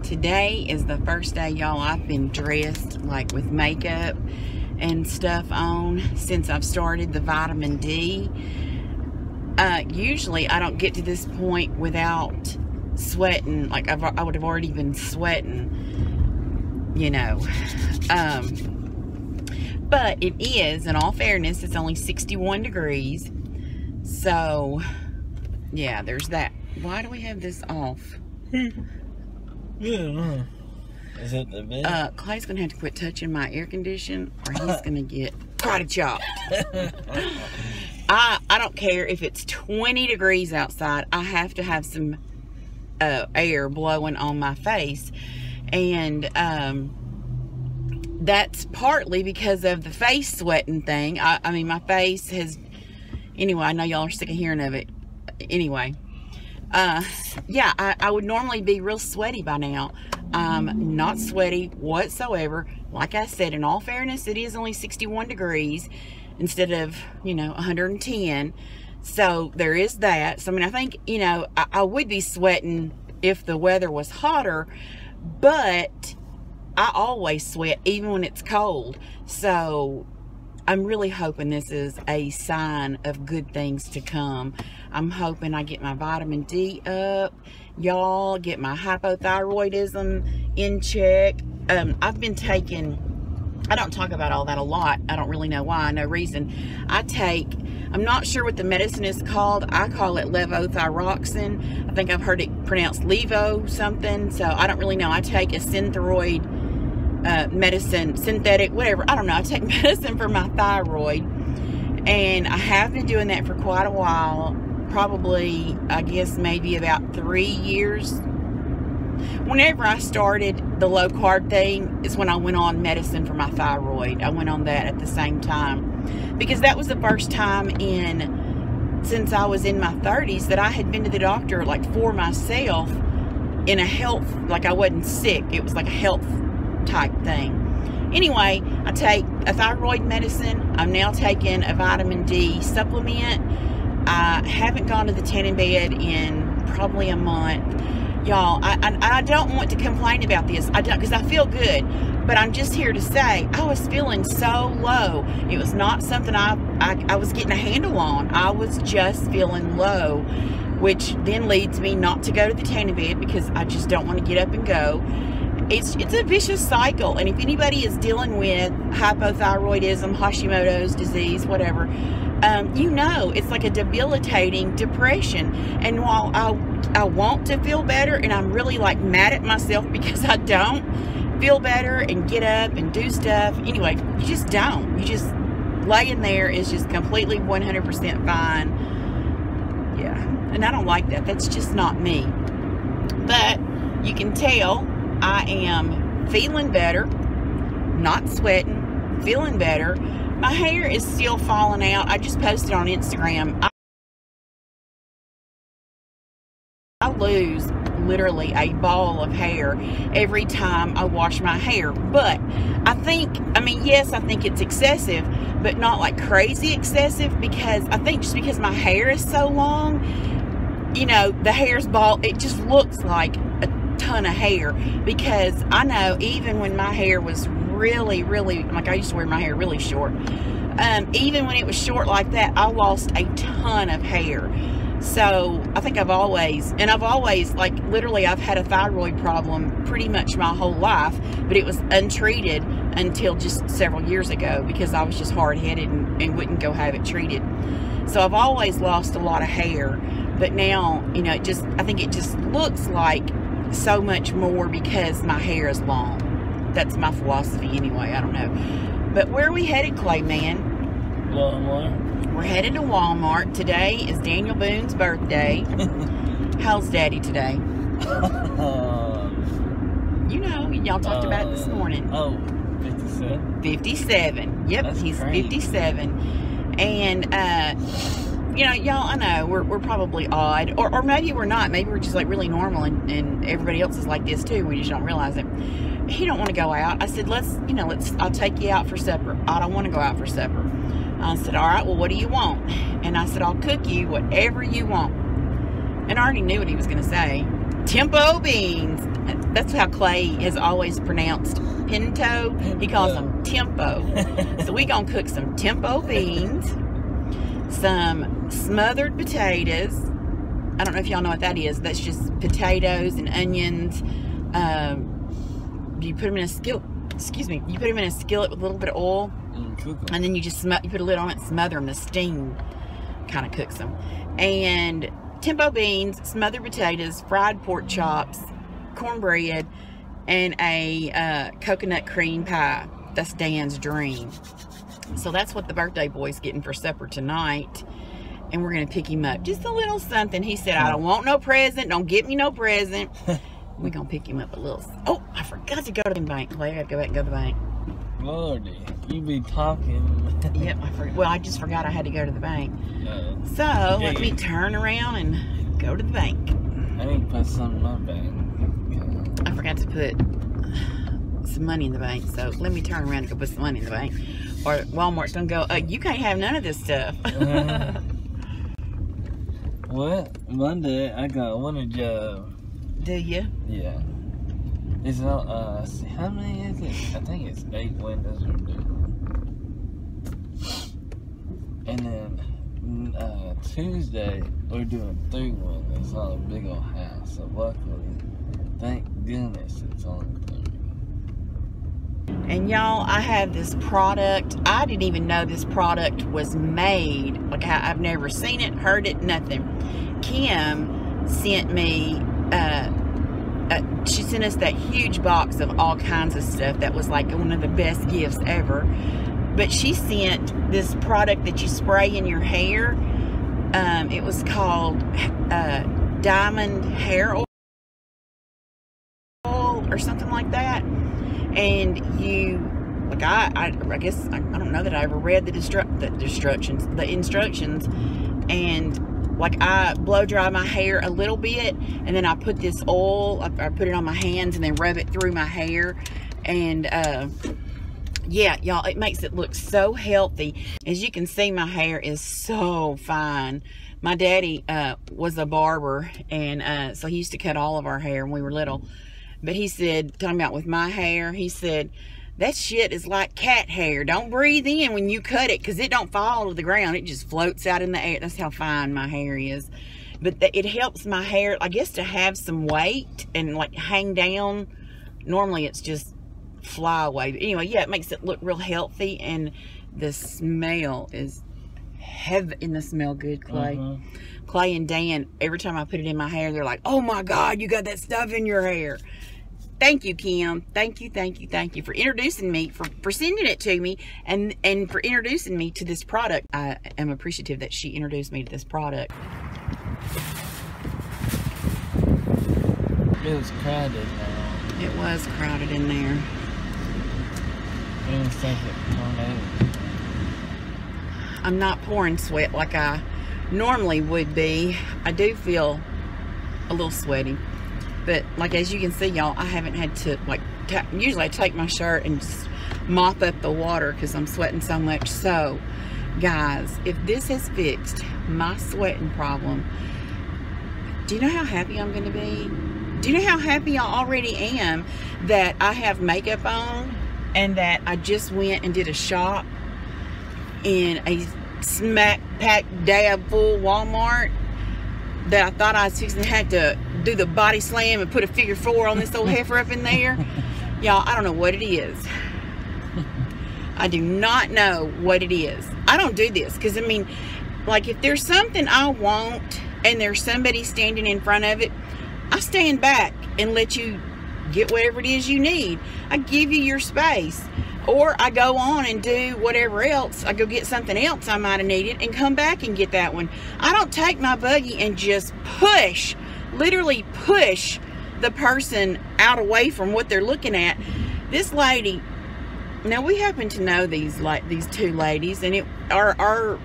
Today is the first day, y'all, I've been dressed like with makeup and stuff on since I've started the vitamin D. Usually I don't get to this point without sweating. Like I would have already been sweating, you know. But it is, in all fairness, it's only 61 degrees. So, yeah, there's that. Why do we have this off? Yeah. Is it the bed? Clay's gonna have to quit touching my air condition, or he's gonna get karate chopped. I don't care if it's 20 degrees outside. I have to have some air blowing on my face, and that's partly because of the face sweating thing. I mean, my face has. Anyway, I know y'all are sick of hearing of it. Anyway. Yeah, I would normally be real sweaty by now. Not sweaty whatsoever. Like I said, in all fairness, it is only 61 degrees instead of, you know, 110. So there is that. So, I mean, I think, you know, I would be sweating if the weather was hotter, but I always sweat even when it's cold. So I'm really hoping this is a sign of good things to come. I'm hoping I get my vitamin D up, y'all, get my hypothyroidism in check. I've been taking, I don't talk about all that a lot. I don't really know why, no reason. I'm not sure what the medicine is called. I call it levothyroxine. I think I've heard it pronounced levo something, so I don't really know. I take a synthroid medicine, synthetic, whatever, I don't know. I take medicine for my thyroid, and I have been doing that for quite a while, probably, I guess, maybe about 3 years. Whenever I started the low carb thing is when I went on medicine for my thyroid. I went on that at the same time, because that was the first time since I was in my 30s that I had been to the doctor, like, for myself, in a health, like, I wasn't sick. It was like a health type thing. Anyway, I take a thyroid medicine. I'm now taking a vitamin D supplement. I haven't gone to the tanning bed in probably a month. Y'all, I don't want to complain about this. I don't, because I feel good. But I'm just here to say, I was feeling so low. It was not something I was getting a handle on. I was just feeling low, which then leads me not to go to the tanning bed because I just don't want to get up and go. It's a vicious cycle, and if anybody is dealing with hypothyroidism, Hashimoto's disease, whatever, you know, it's like a debilitating depression. And while I want to feel better, and I'm really like mad at myself because I don't feel better and get up and do stuff, anyway, you just don't. You just laying there is just completely 100% fine. Yeah, and I don't like that. That's just not me. But you can tell I am feeling better, not sweating, feeling better. My hair is still falling out. I just posted on Instagram. I lose literally a ball of hair every time I wash my hair. But I mean, yes, I think it's excessive, but not like crazy excessive, because I think just because my hair is so long, you know, the hair's bald, it just looks like a ton of hair. Because I know even when my hair was really, like, I used to wear my hair really short, even when it was short like that, I lost a ton of hair. So I think I've always, like, literally, I've had a thyroid problem pretty much my whole life, but it was untreated until just several years ago because I was just hard-headed and wouldn't go have it treated. So I've always lost a lot of hair, but now, you know, I think it just looks like so much more because my hair is long. That's my philosophy anyway. I don't know. But where are we headed, Clay, man? Walmart. We're headed to Walmart. Today is Daniel Boone's birthday. How's Daddy today? You know, y'all talked about it this morning. Oh, 57? 57. Yep, That's he's crazy. 57. And, you know, y'all, I know, we're probably odd. Or maybe we're not. Maybe we're just, like, really normal and everybody else is like this, too. We just don't realize it. He don't want to go out. I said, I'll take you out for supper. I don't want to go out for supper. I said, all right, well, what do you want? And I said, I'll cook you whatever you want. And I already knew what he was going to say. Tempo beans. that's how Clay has always pronounced pinto. He calls them tempo. So we gonna cook some tempo beans, some smothered potatoes. I don't know if y'all know what that is. That's just potatoes and onions. You put them in a skillet. Excuse me. You put them in a skillet with a little bit of oil, and then you just you put a lid on it, and smother them. The steam kind of cooks them. And tempo beans, smothered potatoes, fried pork chops, cornbread, and a coconut cream pie. That's Dan's dream. So that's what the birthday boy's getting for supper tonight. And we're going to pick him up just a little something. He said, I don't want no present. Don't get me no present. We're going to pick him up a little. Oh, I forgot to go to the bank. Clay, I got to go back and go to the bank. Lordy, you be talking. Yep, well, I just forgot I had to go to the bank. So, let me turn around and go to the bank. I need to put some in my bank. I forgot to put some money in the bank, so let me turn around and go put some money in the bank. Or Walmart's gonna go, you can't have none of this stuff. What? Monday, I got a winter job. Do you? Yeah. It's not, how many is it? I think it's 8 windows we're doing. And then, Tuesday, we're doing 3 windows on a big old house. So luckily, thank goodness it's only 3. And y'all, I have this product. I didn't even know this product was made. Like, I've never seen it, heard it, nothing. Kim sent me, she sent us that huge box of all kinds of stuff that was like one of the best gifts ever. But she sent this product that you spray in your hair. It was called Diamond Hair Oil or something like that. And you, like I guess, I don't know that I ever read the instructions. And like I blow dry my hair a little bit, and then I put this oil, I put it on my hands and then rub it through my hair. And yeah, y'all, it makes it look so healthy. As you can see, my hair is so fine. My daddy was a barber, and so he used to cut all of our hair when we were little. But he said, talking about with my hair, he said, that shit is like cat hair. Don't breathe in when you cut it, because it don't fall to the ground. It just floats out in the air. That's how fine my hair is. But it helps my hair, I guess, to have some weight and like hang down. Normally it's just fly away. But anyway, yeah, it makes it look real healthy. And the smell is heaven. Isn't the smell good, Clay? Clay and Dan, every time I put it in my hair, they're like, oh my God, you got that stuff in your hair. Thank you, Kim. Thank you for introducing me, for sending it to me, and for introducing me to this product. I am appreciative that she introduced me to this product. It was crowded now. It was crowded in there. It was like a tornado. I'm not pouring sweat like I normally would be. I do feel a little sweaty. But like, as you can see, y'all, I haven't had to like usually I take my shirt and just mop up the water because I'm sweating so much. So guys, if this has fixed my sweating problem, do you know how happy I'm going to be? Do you know how happy I already am that I have makeup on and that I just went and did a shop in a smack pack dab full Walmart that I thought I was fixing to have to do the body slam and put a figure 4 on this old heifer up in there. Y'all, I don't know what it is. I do not know what it is. I don't do this because, I mean, like, if there's something I want and there's somebody standing in front of it, I stand back and let you get whatever it is you need. I give you your space. Or I go on and do whatever else. I go get something else I might have needed and come back and get that one. I don't take my buggy and just push, literally push the person out away from what they're looking at. This lady, now we happen to know these two ladies, and our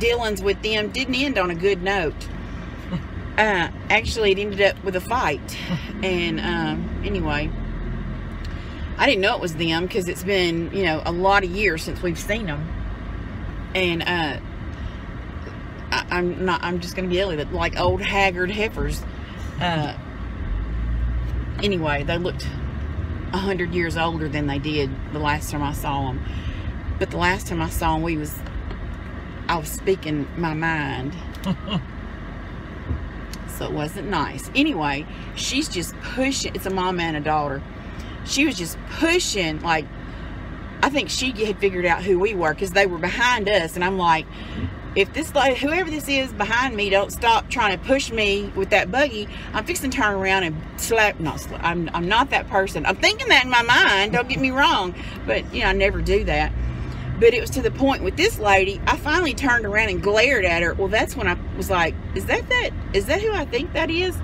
dealings with them didn't end on a good note. Actually, it ended up with a fight. And anyway, I didn't know it was them because it's been, you know, a lot of years since we've seen them. And I'm just going to be ugly, like old haggard heifers. anyway, they looked 100 years older than they did the last time I saw them. But the last time I saw them, I was speaking my mind. So it wasn't nice. Anyway, she's just pushing. It's a mom and a daughter. She was just pushing, like, I think she had figured out who we were because they were behind us. And I'm like, if this lady, whoever this is behind me, don't stop trying to push me with that buggy, I'm fixing to turn around and slap. I'm not that person. I'm thinking that in my mind, don't get me wrong. But, you know, I never do that. But it was to the point with this lady, I finally turned around and glared at her. Well, that's when I was like, is that who I think that is?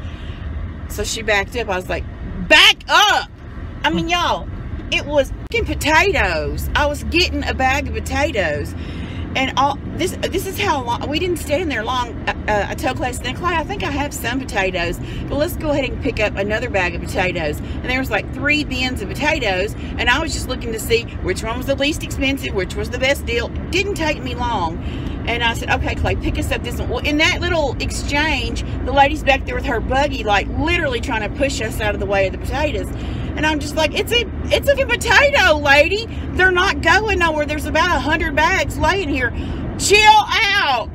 So she backed up. I was like, back up! I mean, y'all, it was fucking potatoes. I was getting a bag of potatoes. And all this is how long, we didn't stay in there long. I told Clay, I think I have some potatoes, but let's go ahead and pick up another bag of potatoes. And there was like 3 bins of potatoes, and I was just looking to see which one was the least expensive, which was the best deal. It didn't take me long. And I said, okay, Clay, pick us up this one. Well, in that little exchange, the lady's back there with her buggy, like literally trying to push us out of the way of the potatoes. And I'm just like, it's a potato, lady. They're not going nowhere. There's about 100 bags laying here. Chill out.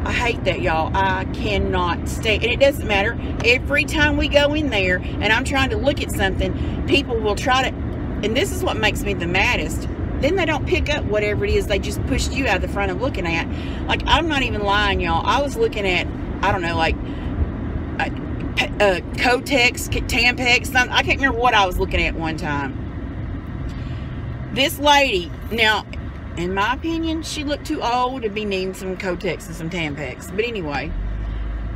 I hate that, y'all. I cannot stay. And it doesn't matter. Every time we go in there and I'm trying to look at something, people will try to, and this is what makes me the maddest. Then they don't pick up whatever it is they just pushed you out of the front of looking at. Like, I'm not even lying, y'all. I was looking at, I don't know, like, Kotex, Tampex, something. I can't remember what I was looking at one time. This lady, now, in my opinion, she looked too old to be needing some Kotex and some Tampex. But anyway,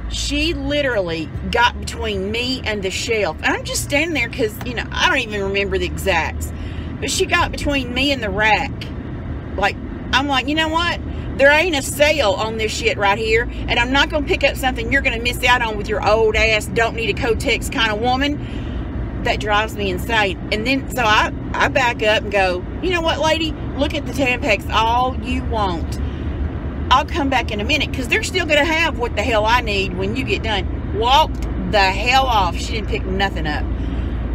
she literally got between me and the shelf. And I'm just standing there because, you know, I don't even remember the exacts. But she got between me and the rack. Like, I'm like, you know what? There ain't a sale on this shit right here, and I'm not going to pick up something you're going to miss out on with your old ass, don't need a Kotex kind of woman. That drives me insane. And then, so I back up and go, you know what, lady? Look at the Tampex all you want. I'll come back in a minute, because they're still going to have what the hell I need when you get done. Walked the hell off. She didn't pick nothing up.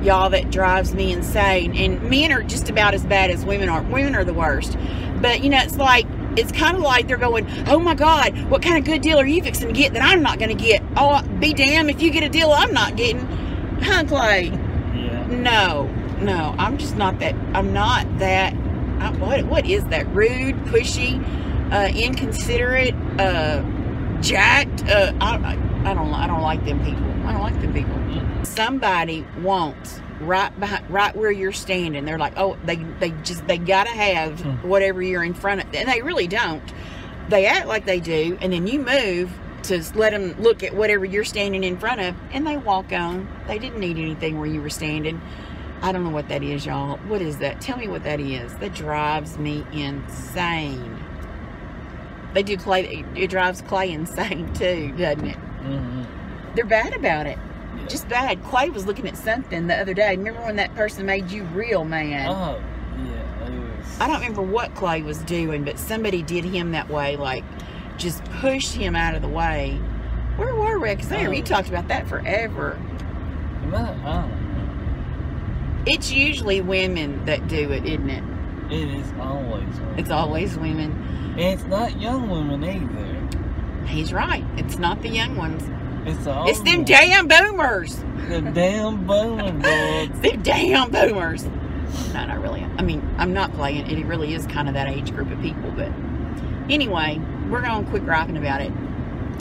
Y'all, that drives me insane. And men are just about as bad as women are. Women are the worst. But, you know, it's like, it's kind of like they're going, oh my God, what kind of good deal are you fixing to get that I'm not going to get? Oh, be damned if you get a deal I'm not getting. Huh, Clay? Yeah. No, I'm just not that. I'm not that. What is that? Rude, pushy, inconsiderate, jacked. I don't like them people. I don't like them people. Somebody wants right where you're standing. They're like, oh, they gotta have whatever you're in front of, and they really don't. They act like they do, and then you move to let them look at whatever you're standing in front of, and they walk on. They didn't need anything where you were standing. I don't know what that is, y'all. What is that? Tell me what that is. That drives me insane. They do Clay. It drives Clay insane too, doesn't it? Mm-hmm. They're bad about it. Just bad. Clay was looking at something the other day. Remember when that person made you real mad? Oh, yeah. It was... I don't remember what Clay was doing, but somebody did him that way, like just pushed him out of the way. Where were we? Because you talked about that forever. I don't know. It's usually women that do it, isn't it? It is always women. It's always women. And it's not young women either. He's right. It's not the young ones. It's them damn boomers. The damn boomer boys. It's them damn boomers. No, not really. I mean, I'm not playing. It really is kind of that age group of people. But anyway, we're going to quit griping about it.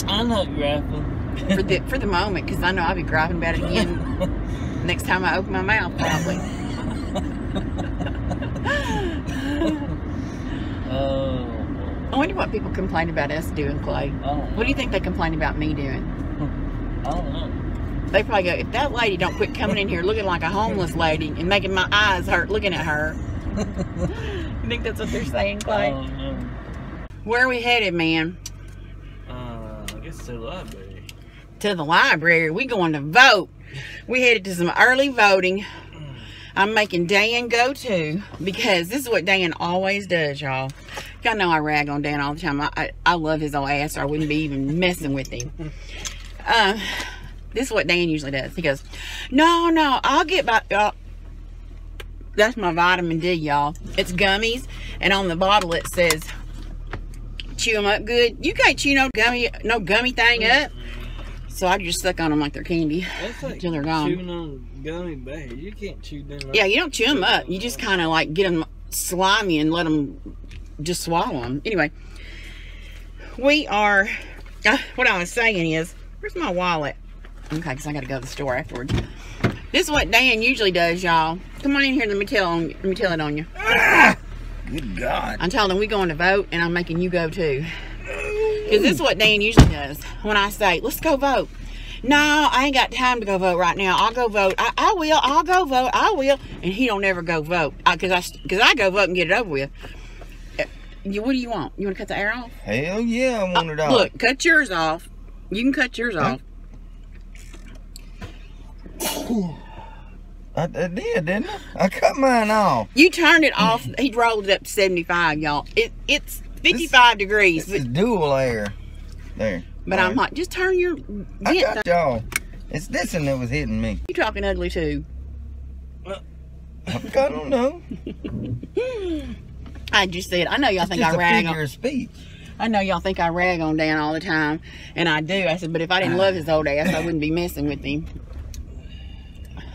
I'm not griping. for the moment, because I know I'll be griping about it again next time I open my mouth, probably. I wonder what people complain about us doing, Clay. What do you think they complain about me doing? I don't know. They probably go, if that lady don't quit coming in here looking like a homeless lady and making my eyes hurt looking at her. You think that's what they're saying, Clay? I don't know. Where are we headed, man? I guess to the library. To the library. We going to vote. We headed to some early voting. I'm making Dan go too, because this is what Dan always does, y'all. Y'all know I rag on Dan all the time. I love his old ass, or I wouldn't be even messing with him. This is what Dan usually does. He goes, no, I'll get by. That's my vitamin D, y'all. It's gummies, and on the bottle it says, chew them up good. You can't chew no gummy thing up. So I just suck on them like they're candy until they're gone. Chewing on gummy bears. You can't chew them up. Yeah, you don't chew them up. You just kind of like get them slimy and let them just swallow them. Anyway, we are, what I was saying is, where's my wallet? Okay, because I got to go to the store afterwards. This is what Dan usually does, y'all. Come on in here, let me tell it on you. Good God. I'm telling them we going to vote, and I'm making you go too. Because this is what Dan usually does. When I say, let's go vote. No, I ain't got time to go vote right now. I'll go vote. I will. I'll go vote. I will. And he don't ever go vote. Because I go vote and get it over with. What do you want? You want to cut the air off? Hell yeah, I want it off. Look, cut yours off. You can cut yours off. I did, didn't I? I cut mine off. You turned it off. He rolled it up to 75, y'all. It's 55 degrees. This is dual air. There. But I'm like, just turn your... I got y'all. It's this one that was hitting me. You talking ugly too. I don't know. I just said, I know y'all think I rag on... speech. I know y'all think I rag on Dan all the time. And I do. I said, but if I didn't love his old ass, I wouldn't be messing with him.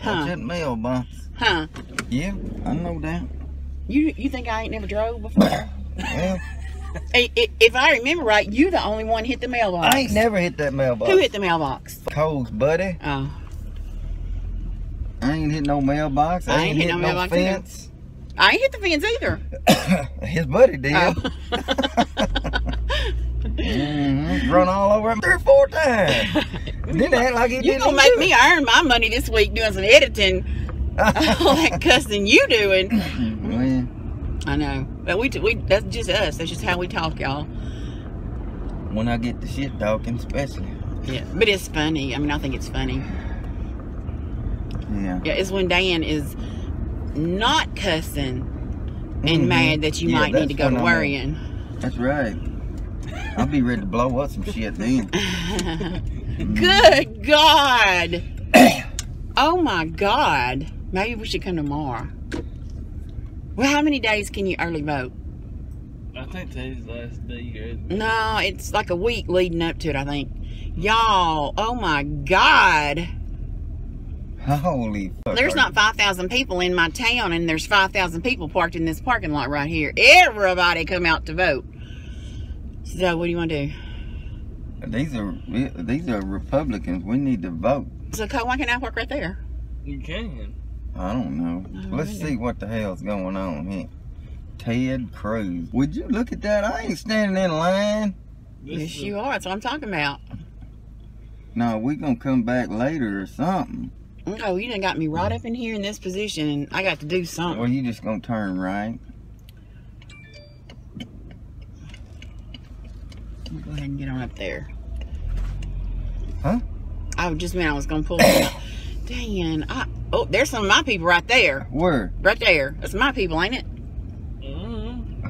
What's that mailbox? Huh? Yeah, I know that. You think I ain't never drove before? Well, if I remember right, you the only one hit the mailbox. I ain't never hit that mailbox. Who hit the mailbox? Cole's buddy. Oh. I ain't hit no mailbox. I ain't hit no mailbox fence. Either. I ain't hit the fence either. His buddy did. Oh. Run all over him 3 or 4 times. Didn't act like he didn't. You gonna make me earn my money this week doing some editing. All that cussing you doing. Well, I know, but we that's just us. That's just how we talk, y'all. When I get the shit talking, especially. Yeah, but it's funny. I mean, I think it's funny. Yeah. Yeah, it's when Dan is not cussing and mad that you might need to go to worrying. That's right. I'll be ready to blow up some shit then. Good God. Oh my God. Maybe we should come tomorrow. Well, how many days can you early vote? I think today's the last day here. No, it's like a week leading up to it, I think. Y'all, oh my God. Holy fuck. There's not 5,000 people in my town, and there's 5,000 people parked in this parking lot right here. Everybody come out to vote. So what do you want to do? These are Republicans. We need to vote. So why can't I park right there? You can. I don't know. Let's see what the hell's going on here. Ted Cruz. Would you look at that? I ain't standing in line. Yes, you are. That's what I'm talking about. No, we gonna come back later or something. Okay, well, you done got me right up in here in this position, and I got to do something. Well, you just gonna turn right. Go ahead and get on up there. Huh? I just meant I was gonna pull it out. Dang, oh, there's some of my people right there. Where? Right there. That's my people, ain't it?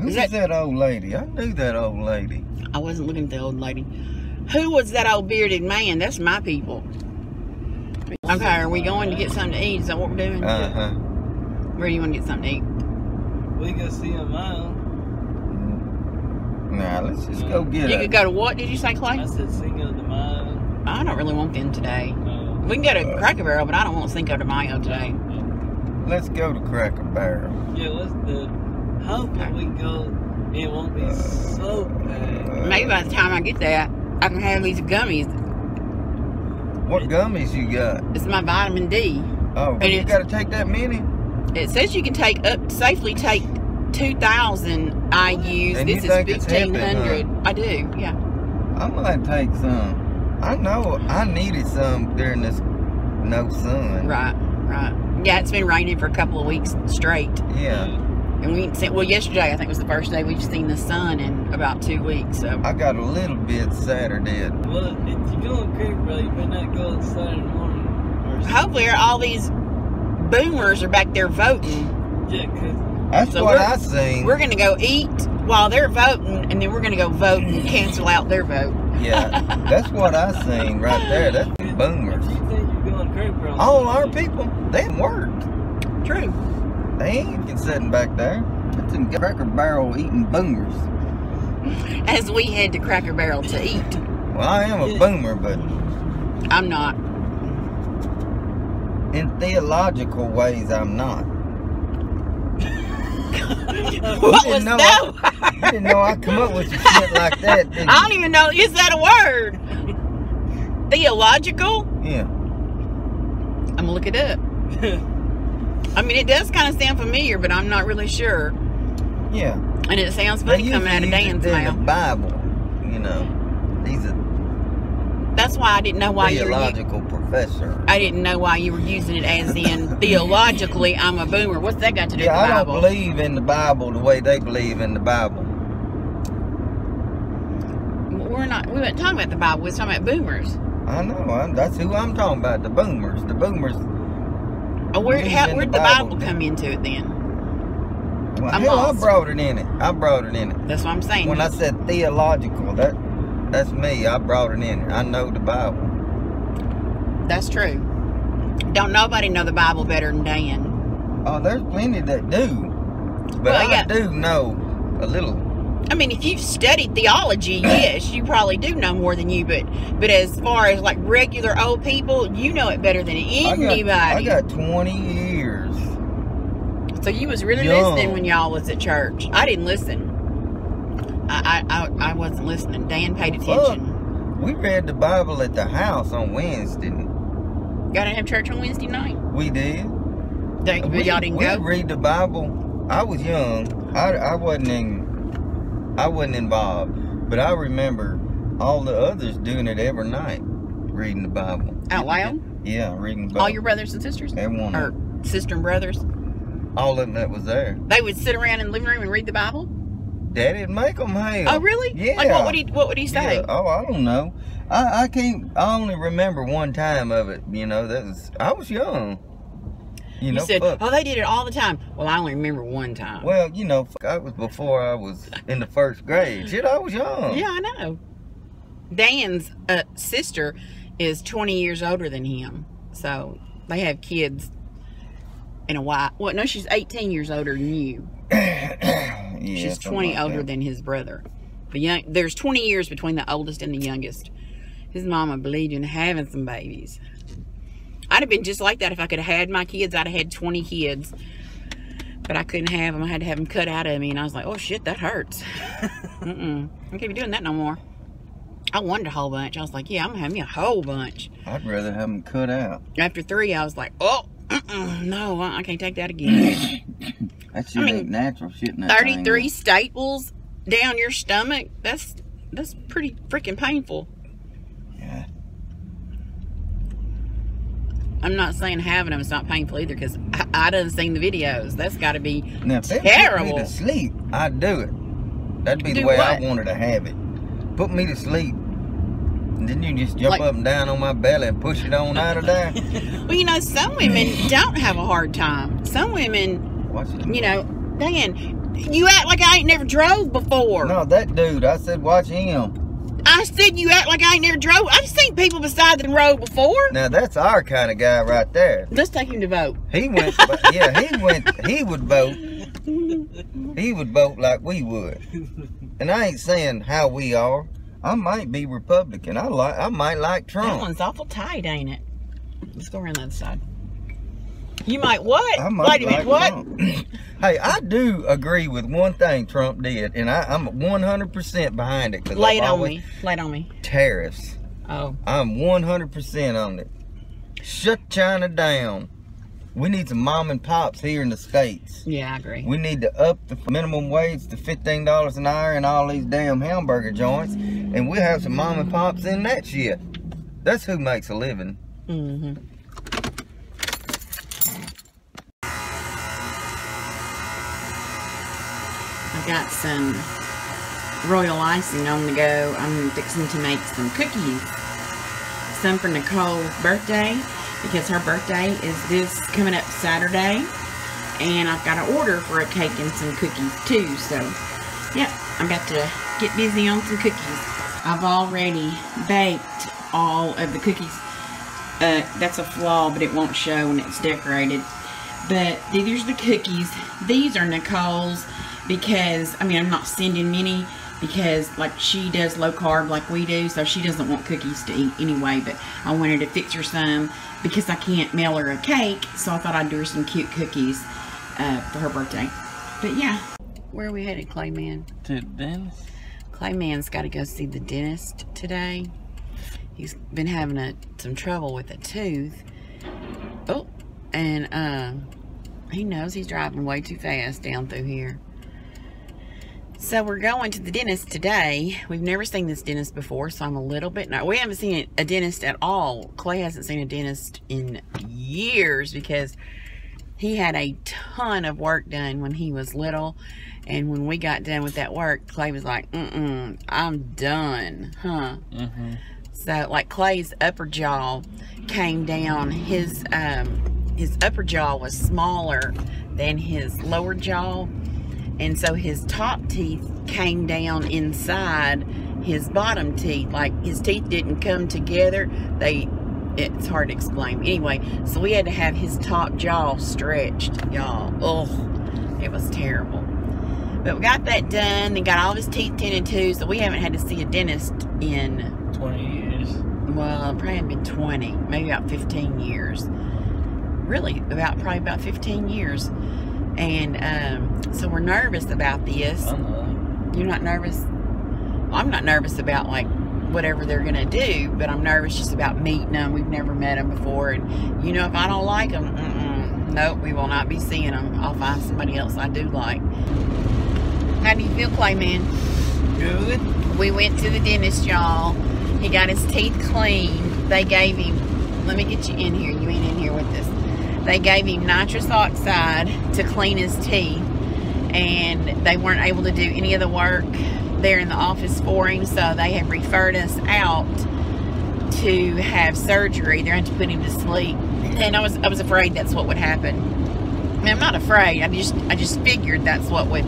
Who's that old lady? I knew that old lady. I wasn't looking at the old lady. Who was that old bearded man? That's my people. Okay, are we going to get something to eat? Is that what we're doing? Uh-huh. Where do you want to get something to eat? We can see a mile. Nah, let's just go get it. You could go to what, did you say, Clay? I said Cinco de Mayo. I don't really want them today. We can go to Cracker Barrel, but I don't want Cinco de Mayo today. Let's go to Cracker Barrel. Yeah, let's do it. Hopefully we go, it won't be so bad. Maybe by the time I get there, I can have these gummies. What gummies you got? It's my vitamin D. Oh, and you got to take that many? It says you can safely take 2,000 IUs. And this is 1,500. I do, yeah. I might take some. I know I needed some during this no sun. Right. Yeah, it's been raining for a couple of weeks straight. Yeah. And yesterday I think was the first day we've seen the sun in about 2 weeks. So I got a little bit Saturday. Well, if you go on Cracker Barrel, you better not go on Saturday morning. Hopefully all these boomers are back there voting. Yeah, because that's what I seen. We're going to go eat while they're voting and then we're going to go vote and cancel out their vote. Yeah, that's what I seen right there. That's the boomers. You think you're going crazy on All our people, they ain't worked. True. They ain't been sitting back there. It's in Cracker Barrel eating boomers. As we head to Cracker Barrel to eat. Well, I am a boomer, but I'm not. in theological ways, I'm not. What was that? You didn't know I'd come up with some shit like that, did you? I don't even know. Is that a word? Theological? Yeah. I'm going to look it up. I mean, it does kind of sound familiar, but I'm not really sure. Yeah. And it sounds funny coming out of Dan's in mouth. the Bible, you know. He's a That's why I didn't know why you were theological professor. I didn't know why you were using it as in theologically I'm a boomer. What's that got to do Yeah, with the I Bible? don't believe in the Bible the way they believe in the Bible. We weren't talking about the Bible. We were talking about boomers. I know. That's who I'm talking about. The boomers. The boomers. Where'd believe in the Bible come into it then? Well, I'm hell, I lost. brought it in it. I brought it in it. That's what I'm saying. When I said theological, that's me. I brought it in it. I know the Bible. That's true. Don't nobody know the Bible better than Dan. Oh, there's plenty that do. But Well, yeah. I do know a little. I mean, if you've studied theology, yes, you probably do know more than you. But as far as like regular old people, you know it better than anybody. I got 20 years. So you was really Young. listening when y'all was at church. I didn't listen. I wasn't listening. Dan paid attention. We read the Bible at the house on Wednesday. Y'all didn't have church on Wednesday night? We did. Y'all didn't go? We read the Bible. I was young. I wasn't involved. But I remember all the others doing it every night, reading the Bible. Out loud? Yeah, reading the Bible. All your brothers and sisters? Everyone. Or sister and brothers? All of them that was there. They would sit around in the living room and read the Bible? Daddy'd make them hell. Oh, really? Yeah. Like, what would he say? Yeah. Oh, I don't know. I only remember one time of it. You know, I was young. You said, oh, they did it all the time. Well, I only remember one time. Well, you know, I was before I was in the first grade. Shit, I was young. Yeah, I know. Dan's sister is 20 years older than him. So, they have kids in a while. Well, no, she's 18 years older than you. Yeah, She's 20 older than his brother. There's 20 years between the oldest and the youngest. His mama believed in having some babies. I'd have been just like that if I could have had my kids. I'd have had 20 kids. But I couldn't have them. I had to have them cut out of me. And I was like, oh, shit, that hurts. I can't be doing that no more. I wanted a whole bunch. I was like, yeah, I'm going to have me a whole bunch. I'd rather have them cut out. After 3, I was like, oh, no, I can't take that again. That shit ain't natural shit in that 33 thing. staples down your stomach. That's pretty freaking painful. Yeah. I'm not saying having them is not painful either, because I done seen the videos. That's got to be Now, if they terrible. put me to sleep, I'd do it. That'd be the Do way what? I wanted to have it. Put me to sleep. And then you just jump Like- up and down on my belly and push it on out of there. Well, you know, some women don't have a hard time. Some women, Watch it. you know, Dan, you act like I ain't never drove before. No, that dude, I said watch him. I said you act like I ain't never drove. I've seen people beside the road before. Now that's our kind of guy right there. Let's take him to vote. He went, yeah, he would vote. He would vote like we would. And I ain't saying how we are. I might be Republican. I might like That Trump. one's awful tight, ain't it? Let's go around the other side. You might what? I might Wait a minute, what? Trump. Hey, I do agree with one thing Trump did, and I'm 100% behind it. Lay it on me. Lay it on me. Tariffs. Oh. I'm 100% on it. Shut China down. We need some mom and pops here in the States. Yeah, I agree. We need to up the minimum wage to $15 an hour in all these damn hamburger joints, and we'll have some mom and pops in that shit. That's who makes a living. Mm-hmm. I got some royal icing on the go. I'm fixing to make some cookies. Some for Nicole's birthday, because her birthday is this coming up Saturday. And I've got an order for a cake and some cookies too. So, yeah, I got to get busy on some cookies. I've already baked all of the cookies. That's a flaw, but it won't show when it's decorated. But these are the cookies. These are Nicole's because, I mean, I'm not sending many because, like, she does low carb like we do, so she doesn't want cookies to eat anyway. But I wanted to fix her some because I can't mail her a cake, so I thought I'd do her some cute cookies for her birthday. But yeah. Where are we headed, Clayman? To the dentist. Clayman's got to go see the dentist today. He's been having some trouble with a tooth. Oh, and he knows he's driving way too fast down through here. So we're going to the dentist today. We've never seen this dentist before, so I'm a little bit nervous. We haven't seen a dentist at all. Clay hasn't seen a dentist in years because he had a ton of work done when he was little. And when we got done with that work, Clay was like, I'm done, huh? So, like, Clay's upper jaw came down. His upper jaw was smaller than his lower jaw. And so his top teeth came down inside his bottom teeth. Like, his teeth didn't come together. It's hard to explain. Anyway, so we had to have his top jaw stretched, y'all. Ugh, it was terrible. But we got that done. They got all of his teeth tended to, so we haven't had to see a dentist in 20 years. Well, probably been 20, maybe about 15 years. Really, probably about 15 years. And so we're nervous about this. You're not nervous? Well, I'm not nervous about, like, whatever they're gonna do, but I'm nervous just about meeting them. We've never met them before, and you know, if I don't like them, nope, we will not be seeing them. I'll find somebody else I do like. How do you feel, Clayman? Good. We went to the dentist, y'all. He got his teeth cleaned. They gave him, let me get you in here. You ain't in here with us. They gave him nitrous oxide to clean his teeth, and they weren't able to do any of the work there in the office for him, so they have referred us out to have surgery. They're going to put him to sleep, and I was afraid that's what would happen. I mean, I'm not afraid. I just figured that's what would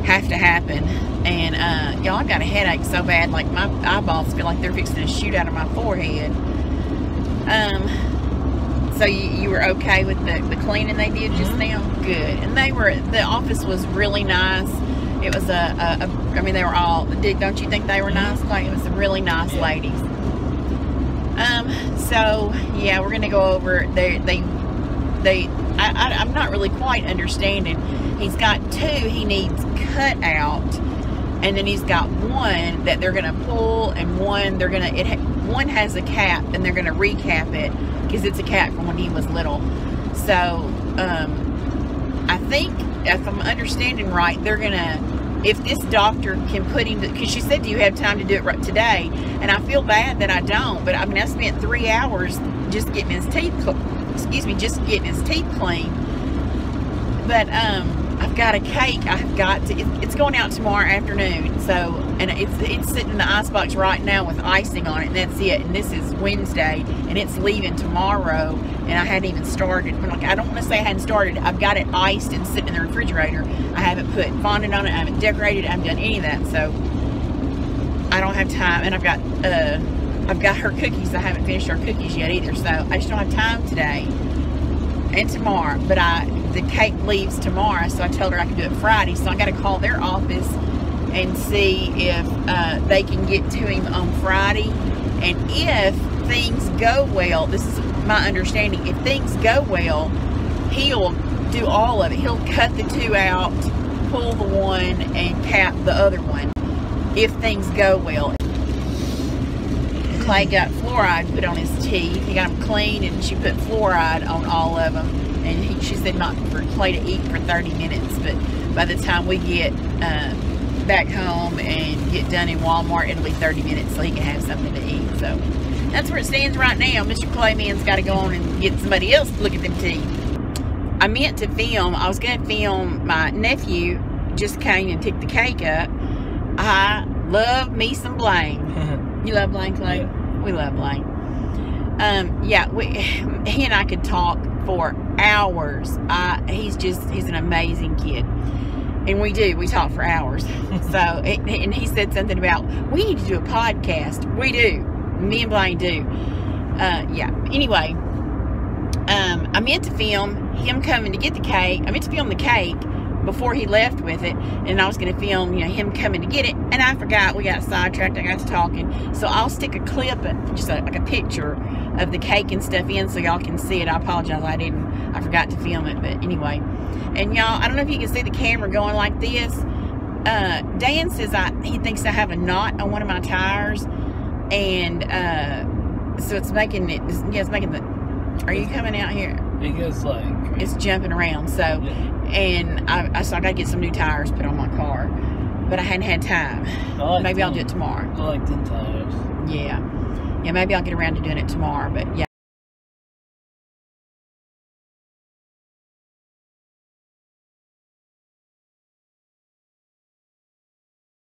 have to happen. And y'all, I got a headache so bad, like my eyeballs feel like they're fixing to shoot out of my forehead. So you were okay with the cleaning they did just now? Good. And the office was really nice. It was I mean, they were all, don't you think they were nice? Like, it was some really nice ladies. So yeah, we're gonna go over. I'm not really quite understanding. He's got two he needs cut out, and then he's got one that they're gonna pull, and one one has a cap, and they're gonna recap it because it's a cap from when he was little. So I think, if I'm understanding right, they're gonna, if this doctor can put him, because she said, do you have time to do it right today? And I feel bad that I don't, but I mean, I spent 3 hours just getting his teeth, just getting his teeth clean. But I've got a cake. It's going out tomorrow afternoon. So, and it's sitting in the icebox right now with icing on it, and that's it. And this is Wednesday, and it's leaving tomorrow. And I hadn't even started. I'm like, I don't want to say I hadn't started. I've got it iced and sitting in the refrigerator. I haven't put fondant on it. I haven't decorated it. I haven't done any of that. So I don't have time. And I've got her cookies. I haven't finished her cookies yet either. So I just don't have time today and tomorrow. But the cake leaves tomorrow, so I told her I could do it Friday. So I got to call their office and see if they can get to him on Friday. And if things go well, this is my understanding, if things go well, he'll do all of it. He'll cut the two out, pull the one, and cap the other one, if things go well. Clay got fluoride put on his teeth. He got them cleaned, and she put fluoride on all of them. And she said not for Clay to eat for 30 minutes, but by the time we get back home and get done in Walmart, it'll be 30 minutes so he can have something to eat. So that's where it stands right now. Mr. Clayman's got to go on and get somebody else to look at them teeth. I meant to film. I was going to film my nephew just came and picked the cake up. I love me some Blaine. You love Blaine, Clay? Yeah. We love Blaine. Yeah, he and I could talk for hours. He's an amazing kid. And we do. We talk for hours. So, and he said something about, we need to do a podcast. We do. Me and Blaine do. Yeah. Anyway, I meant to film him coming to get the cake. I meant to film the cake before he left with it. And I was going to film, you know, him coming to get it. And I forgot. We got sidetracked. I got to talking. So I'll stick a clip, just like a picture of the cake and stuff in so y'all can see it. I apologize. I forgot to film it. But anyway. And y'all, I don't know if you can see the camera going like this. Dan says he thinks I have a knot on one of my tires. And so it's making it, yeah, it's making the, are you coming out here? It goes like, it's jumping around. So, yeah. And so I got to get some new tires put on my car. But I hadn't had time. Maybe I'll do it tomorrow. I like 10 tires. Yeah. Yeah, maybe I'll get around to doing it tomorrow. But yeah.